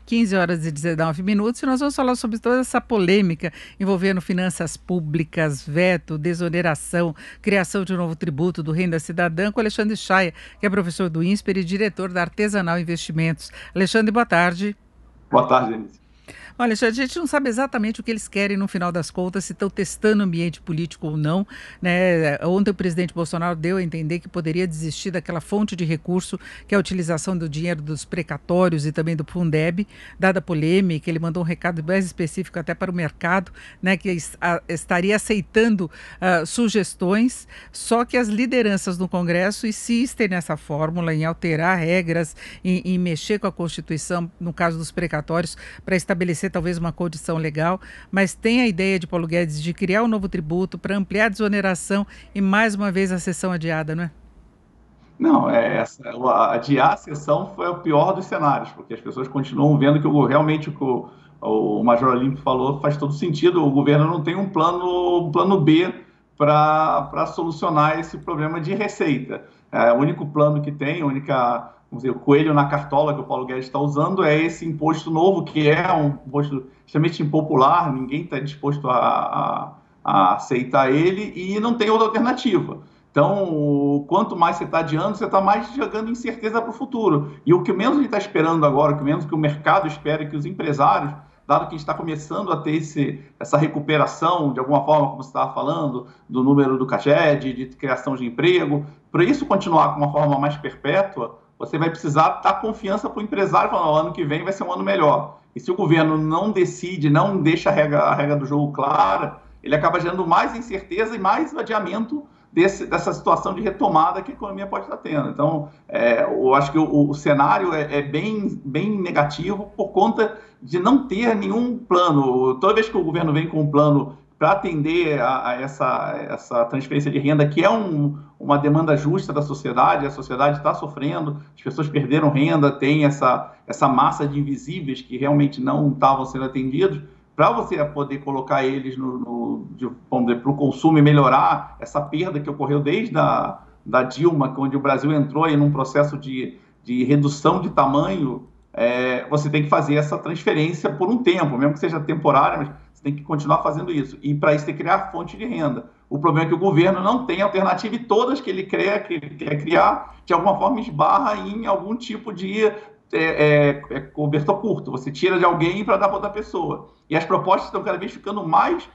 15 horas e 19 minutos, e nós vamos falar sobre toda essa polêmica envolvendo finanças públicas, veto, desoneração, criação de um novo tributo do Renda Cidadã, com Alexandre Chaia, que é professor do INSPER e diretor da Artesanal Investimentos. Alexandre, boa tarde. Boa tarde, Denise. Olha, a gente não sabe exatamente o que eles querem no final das contas, se estão testando o ambiente político ou não, né? Ontem o presidente Bolsonaro deu a entender que poderia desistir daquela fonte de recurso, que é a utilização do dinheiro dos precatórios e também do Fundeb, dada a polêmica. Ele mandou um recado mais específico até para o mercado, né, que estaria aceitando sugestões, só que as lideranças no Congresso insistem nessa fórmula, em alterar regras, em mexer com a Constituição, no caso dos precatórios, para estabelecer talvez uma condição legal, mas tem a ideia de Paulo Guedes de criar um novo tributo para ampliar a desoneração e mais uma vez a sessão adiada, não é? Não, adiar a sessão foi o pior dos cenários, porque as pessoas continuam vendo que realmente o Major Olímpio falou faz todo sentido. O governo não tem um plano B para solucionar esse problema de receita. O único plano que tem, vamos dizer, o coelho na cartola que o Paulo Guedes está usando é esse imposto novo, que é um imposto extremamente impopular, ninguém está disposto a aceitar ele e não tem outra alternativa. Então, quanto mais você está adiando, você está mais jogando incerteza para o futuro. E o que menos a gente está esperando agora, o que menos que o mercado espera, que os empresários, dado que a gente está começando a ter essa recuperação, de alguma forma, como você estava falando, do número do CAGED, de criação de emprego, para isso continuar com uma forma mais perpétua, você vai precisar dar confiança para o empresário, falando, o ano que vem vai ser um ano melhor. E se o governo não decide, não deixa a regra do jogo clara, ele acaba gerando mais incerteza e mais adiamento dessa situação de retomada que a economia pode estar tendo. Então, eu acho que o cenário é bem negativo por conta de não ter nenhum plano. Toda vez que o governo vem com um plano para atender a essa transferência de renda, que é uma demanda justa da sociedade, a sociedade está sofrendo, as pessoas perderam renda, tem essa massa de invisíveis que realmente não estavam sendo atendidos, para você poder colocar eles para o consumo e melhorar essa perda que ocorreu desde da Dilma, onde o Brasil entrou em um processo de redução de tamanho, você tem que fazer essa transferência por um tempo, mesmo que seja temporária, mas você tem que continuar fazendo isso. E para isso tem que criar fonte de renda. O problema é que o governo não tem alternativa e todas que ele quer criar, de alguma forma esbarra em algum tipo de cobertor curto. Você tira de alguém para dar para outra pessoa. E as propostas estão cada vez ficando mais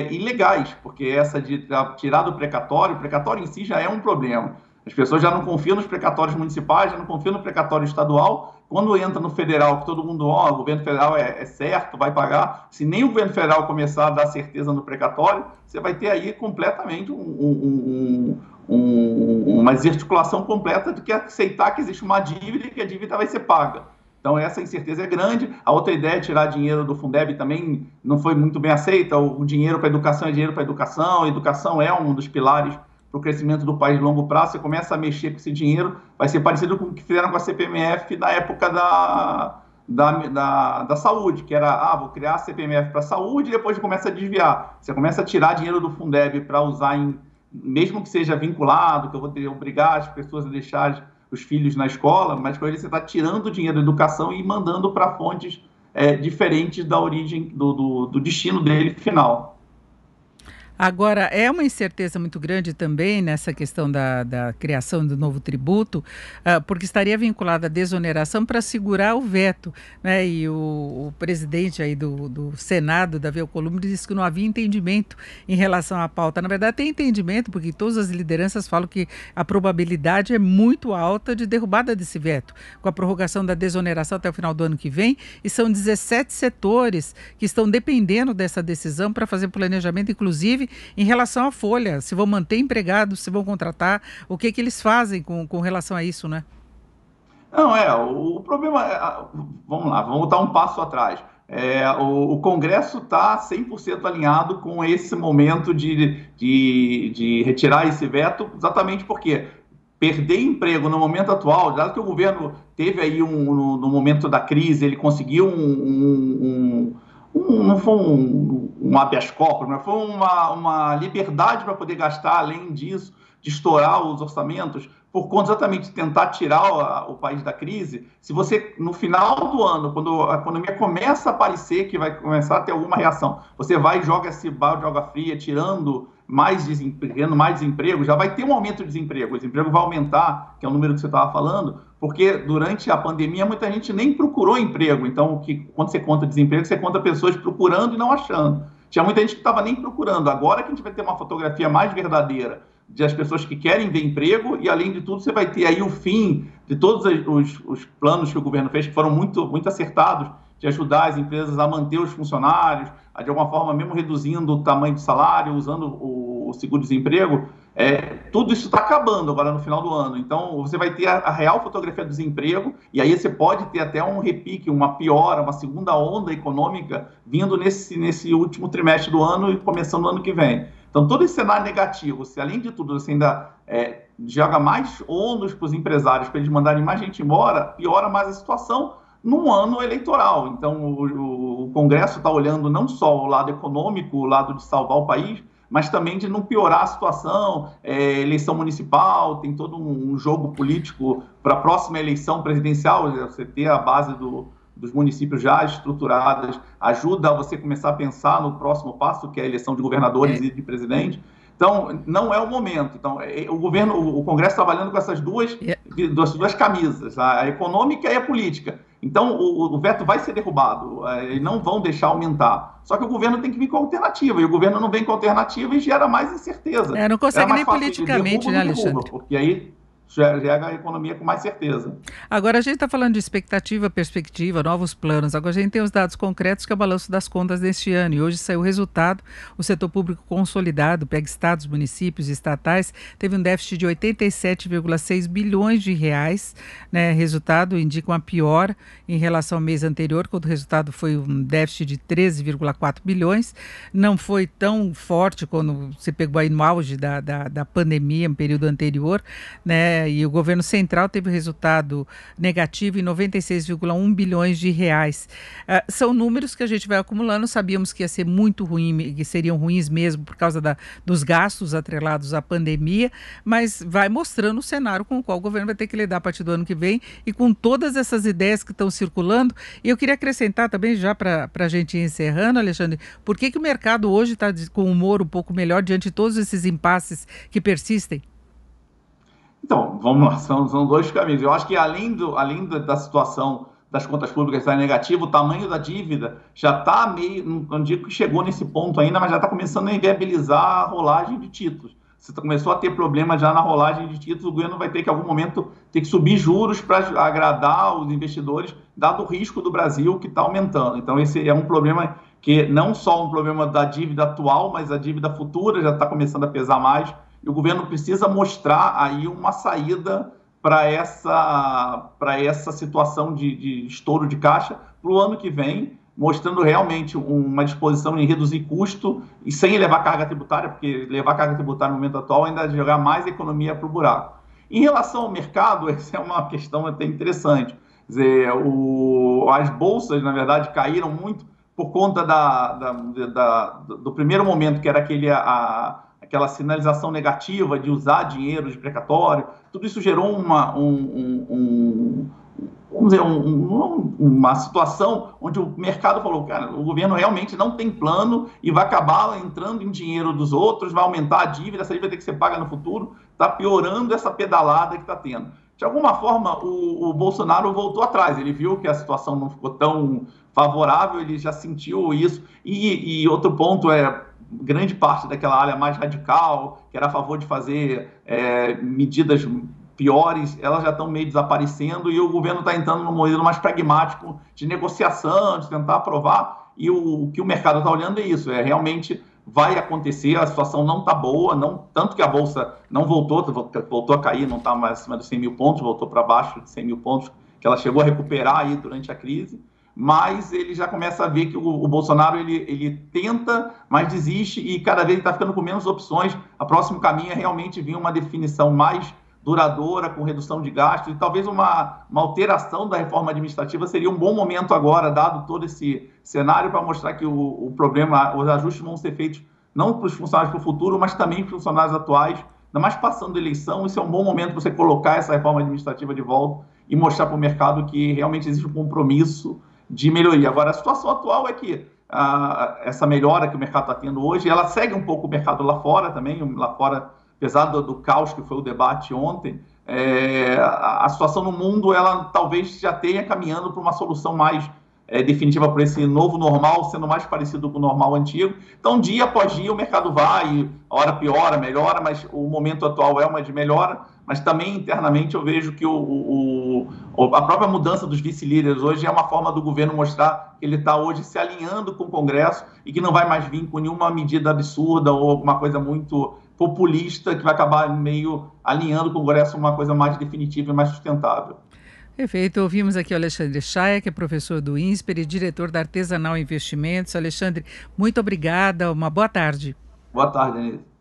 ilegais, porque essa de tirar do precatório, o precatório em si já é um problema. As pessoas já não confiam nos precatórios municipais, já não confiam no precatório estadual. Quando entra no federal, que todo mundo, o governo federal é certo, vai pagar. Se nem o governo federal começar a dar certeza no precatório, você vai ter aí completamente uma desarticulação completa de que aceitar que existe uma dívida e que a dívida vai ser paga. Então, essa incerteza é grande. A outra ideia de tirar dinheiro do Fundeb também não foi muito bem aceita. O dinheiro para educação é dinheiro para educação. A educação é um dos pilares para o crescimento do país de longo prazo. Você começa a mexer com esse dinheiro, vai ser parecido com o que fizeram com a CPMF na época da saúde, que era, vou criar a CPMF para a saúde e depois começa a desviar. Você começa a tirar dinheiro do Fundeb para usar mesmo que seja vinculado, que eu vou obrigar as pessoas a deixar os filhos na escola, mas com ele você está tirando o dinheiro da educação e mandando para fontes diferentes da origem, do destino dele final. Agora, é uma incerteza muito grande também nessa questão da criação do novo tributo, porque estaria vinculada à desoneração para segurar o veto, né? E o presidente aí do Senado, Davi Alcolumbre, disse que não havia entendimento em relação à pauta. Na verdade, tem entendimento, porque todas as lideranças falam que a probabilidade é muito alta de derrubada desse veto, com a prorrogação da desoneração até o final do ano que vem, e são 17 setores que estão dependendo dessa decisão para fazer planejamento, inclusive em relação à folha, se vão manter empregados, se vão contratar, o que eles fazem com relação a isso, né? Não, o problema vamos lá, vamos voltar um passo atrás. O Congresso está 100% alinhado com esse momento de retirar esse veto, exatamente porque perder emprego no momento atual, dado que o governo teve aí no momento da crise, ele conseguiu não foi um habeas corpus, mas foi uma liberdade para poder gastar, além disso, de estourar os orçamentos, por conta exatamente de tentar tirar o país da crise. Se você, no final do ano, quando a economia começa a aparecer, que vai começar a ter alguma reação, você vai e joga esse balde de água fria, tirando mais desemprego, já vai ter um aumento de desemprego. O desemprego vai aumentar, que é o número que você estava falando, porque durante a pandemia muita gente nem procurou emprego. Então, quando você conta desemprego, você conta pessoas procurando e não achando. Tinha muita gente que estava nem procurando. Agora que a gente vai ter uma fotografia mais verdadeira de as pessoas que querem ver emprego e, além de tudo, você vai ter aí o fim de todos os planos que o governo fez, que foram muito, muito acertados, de ajudar as empresas a manter os funcionários, a, de alguma forma, mesmo reduzindo o tamanho do salário, usando o seguro-desemprego. Tudo isso está acabando agora no final do ano. Então, você vai ter a real fotografia do desemprego e aí você pode ter até um repique, uma piora, uma segunda onda econômica vindo nesse último trimestre do ano e começando no ano que vem. Então, todo esse cenário negativo, se além de tudo você ainda joga mais ônus para os empresários para eles mandarem mais gente embora, piora mais a situação num ano eleitoral. Então, o Congresso está olhando não só o lado econômico, o lado de salvar o país, mas também de não piorar a situação. Eleição municipal, tem todo um jogo político para a próxima eleição presidencial, você ter a base dos municípios já estruturadas, ajuda a você começar a pensar no próximo passo, que é a eleição de governadores e de presidente. Então, não é o momento. Então, o Congresso trabalhando com essas duas camisas, a econômica e a política. Então, o veto vai ser derrubado, eles não vão deixar aumentar. Só que o governo tem que vir com alternativa, e o governo não vem com alternativa e gera mais incerteza. Não consegue nem politicamente, né, Alexandre? Porque aí gera a economia com mais certeza. Agora, a gente está falando de expectativa, perspectiva, novos planos. Agora, a gente tem os dados concretos, que é o balanço das contas deste ano. E hoje saiu o resultado. O setor público consolidado, pega estados, municípios e estatais, teve um déficit de 87,6 bilhões de reais. Né? Resultado indica uma piora em relação ao mês anterior, quando o resultado foi um déficit de 13,4 bilhões. Não foi tão forte quando se pegou aí no auge da pandemia, no período anterior, né? E o governo central teve resultado negativo em 96,1 bilhões de reais. São números que a gente vai acumulando, sabíamos que ia ser muito ruim, que seriam ruins mesmo por causa dos gastos atrelados à pandemia, mas vai mostrando o cenário com o qual o governo vai ter que lidar a partir do ano que vem e com todas essas ideias que estão circulando. E eu queria acrescentar também, já para a gente ir encerrando, Alexandre, por que o mercado hoje está com um humor um pouco melhor diante de todos esses impasses que persistem? Então, vamos lá, são dois caminhos. Eu acho que além da situação das contas públicas estar negativa, o tamanho da dívida já está meio, não digo que chegou nesse ponto ainda, mas já está começando a inviabilizar a rolagem de títulos. Você começou a ter problema já na rolagem de títulos, o governo vai ter que, em algum momento, ter que subir juros para agradar os investidores, dado o risco do Brasil que está aumentando. Então, esse é um problema que não só um problema da dívida atual, mas a dívida futura já está começando a pesar mais. E o governo precisa mostrar aí uma saída para essa situação de estouro de caixa para o ano que vem, mostrando realmente uma disposição em reduzir custo e sem elevar carga tributária, porque levar carga tributária no momento atual ainda é jogar mais economia para o buraco. Em relação ao mercado, essa é uma questão até interessante. Quer dizer, as bolsas, na verdade, caíram muito por conta do primeiro momento, que era aquela sinalização negativa de usar dinheiro de precatório. Tudo isso gerou uma situação onde o mercado falou, cara, o governo realmente não tem plano e vai acabar entrando em dinheiro dos outros, vai aumentar a dívida, essa dívida vai ter que ser paga no futuro, está piorando essa pedalada que está tendo. De alguma forma, o Bolsonaro voltou atrás, ele viu que a situação não ficou tão favorável, ele já sentiu isso. E outro ponto grande parte daquela área mais radical, que era a favor de fazer medidas piores, elas já estão meio desaparecendo e o governo está entrando num modelo mais pragmático de negociação, de tentar aprovar, e o que o mercado está olhando é isso, realmente vai acontecer, a situação não está boa, tanto que a Bolsa não voltou a cair, não está mais acima dos 100 mil pontos, voltou para baixo de 100 mil pontos, que ela chegou a recuperar aí durante a crise, mas ele já começa a ver que o Bolsonaro ele tenta, mas desiste e cada vez ele está ficando com menos opções. O próximo caminho é realmente vir uma definição mais duradoura, com redução de gastos, e talvez uma alteração da reforma administrativa seria um bom momento agora, dado todo esse cenário, para mostrar que o problema, os ajustes vão ser feitos não para os funcionários para o futuro, mas também para os funcionários atuais, ainda mais passando a eleição, isso é um bom momento para você colocar essa reforma administrativa de volta e mostrar para o mercado que realmente existe um compromisso de melhoria. Agora, a situação atual é que essa melhora que o mercado está tendo hoje, ela segue um pouco o mercado lá fora também, lá fora, apesar do caos que foi o debate ontem, a situação no mundo, ela talvez já tenha caminhando para uma solução mais definitiva para esse novo normal, sendo mais parecido com o normal antigo. Então, dia após dia, o mercado vai, a hora piora, melhora, mas o momento atual é uma de melhora, mas também internamente eu vejo que a própria mudança dos vice-líderes hoje é uma forma do governo mostrar que ele está hoje se alinhando com o Congresso e que não vai mais vir com nenhuma medida absurda ou alguma coisa muito populista que vai acabar meio alinhando com o Congresso uma coisa mais definitiva e mais sustentável. Perfeito. Ouvimos aqui o Alexandre Chaia, que é professor do INSPER e diretor da Artesanal Investimentos. Alexandre, muito obrigada. Uma boa tarde. Boa tarde, Denise.